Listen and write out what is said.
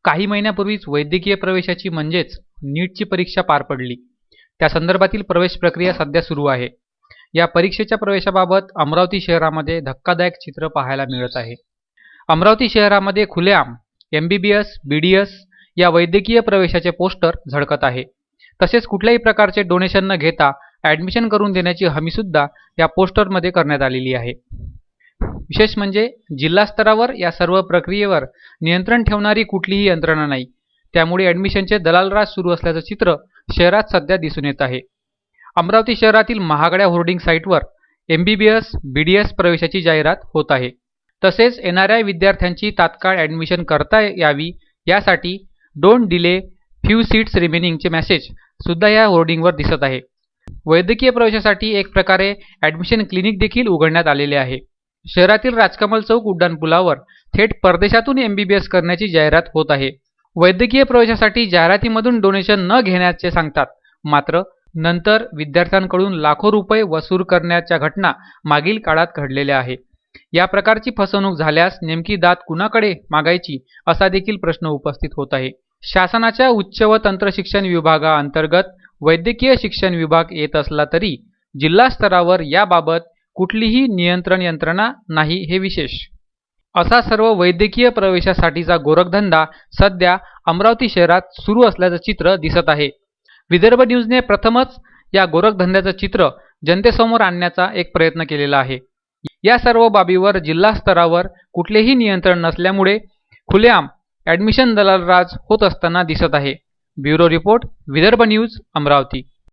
काही महिन्यापूर्वीच वैद्यकीय प्रवेशाची म्हणजेच नीटची परीक्षा पार पडली। त्या संदर्भातील प्रवेश प्रक्रिया सध्या सुरू आहे। या परीक्षेच्या प्रवेशाबाबत अमरावती शहरामध्ये धक्कादायक चित्र पाहायला मिळत आहे। अमरावती शहरामध्ये खुलेआम MBBS, BDS या वैद्यकीय प्रवेशाचे पोस्टर झळकत आहे। तसेच कुठल्याही प्रकारचे डोनेशन न घेता ॲडमिशन करून देण्याची हमी सुद्धा या पोस्टरमध्ये करण्यात आलेली आहे। विशेष म्हणजे जिल्हा स्तरावर या सर्व प्रक्रियेवर नियंत्रण ठेवणारी कुठलीही यंत्रणा नाही। त्यामुळे ॲडमिशनचे दलालराज सुरू असल्याचं चित्र शहरात सध्या दिसून येत आहे। अमरावती शहरातील महागड्या होर्डिंग साईटवर MBBS, BDS प्रवेशाची जाहिरात होत आहे। तसेच येणाऱ्या विद्यार्थ्यांची तात्काळ ॲडमिशन करता यावी यासाठी डोंट डिले, फ्यू सीट्स रिमेनिंगचे मेसेज सुद्धा या होर्डिंगवर दिसत आहे। वैद्यकीय प्रवेशासाठी एक प्रकारे ॲडमिशन क्लिनिक देखील उघडण्यात आलेले आहे। शहरातील राजकमल चौक उड्डाणपुलावर थेट परदेशातून MBBS करण्याची जाहिरात होत आहे। वैद्यकीय प्रवेशासाठी जाहिरातीमधून डोनेशन न घेण्याचे सांगतात, मात्र नंतर विद्यार्थ्यांकडून लाखो रुपये वसूल करण्याच्या घटना मागील काळात घडलेल्या आहे। या प्रकारची फसवणूक झाल्यास नेमकी दाद कुणाकडे मागायची असा देखील प्रश्न उपस्थित होत आहे। शासनाच्या उच्च व तंत्रशिक्षण विभागाअंतर्गत वैद्यकीय शिक्षण विभाग येत असला तरी जिल्हा स्तरावर याबाबत कुठलीही नियंत्रण यंत्रणा नाही हे विशेष। असा सर्व वैद्यकीय प्रवेशासाठीचा गोरखधंदा सध्या अमरावती शहरात सुरू असल्याचं चित्र दिसत आहे। विदर्भ न्यूजने प्रथमच या गोरखधंद्याचं चित्र जनतेसमोर आणण्याचा एक प्रयत्न केलेला आहे। या सर्व बाबीवर जिल्हा स्तरावर कुठलेही नियंत्रण नसल्यामुळे खुलेआम ॲडमिशन दलालराज होत असताना दिसत आहे। Bureau report, Vidarbha news, Amravati.